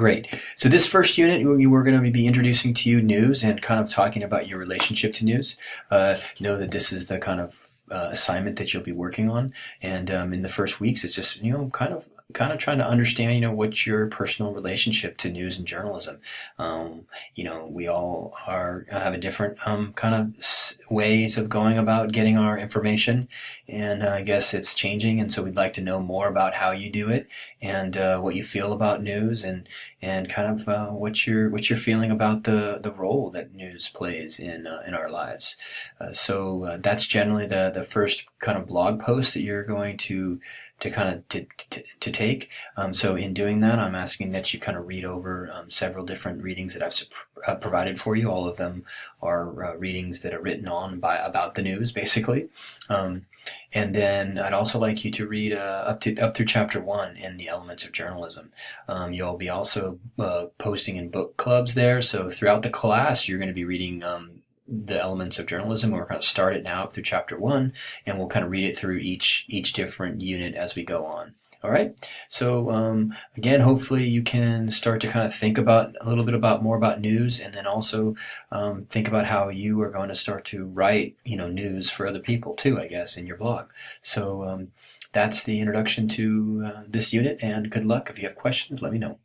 Great. So this first unit, we're going to be introducing to you news and kind of talking about your relationship to news. Know that this is the kind of assignment that you'll be working on, and in the first weeks, it's just kind of trying to understand what's your personal relationship to news and journalism. We all have a different kind of ways of going about getting our information, and I guess it's changing, and so we'd like to know more about how you do it and what you feel about news and kind of what you're feeling about the role that news plays in our lives. So that's generally the first kind of blog post that you're going to take. So in doing that, I'm asking that you kind of read over several different readings that I've provided for you. All of them are readings that are written about the news, basically. And then I'd also like you to read up through chapter 1 in the Elements of Journalism. You'll be also posting in book clubs there. So throughout the class, you're going to be reading the Elements of Journalism. We're going to start it now up through chapter 1, and we'll kind of read it through each different unit as we go on. All right. So again, hopefully you can start to kind of think about a little bit more about news, and then also think about how you are going to start to write, news for other people too, I guess, in your blog. So that's the introduction to this unit, and good luck. If you have questions, let me know.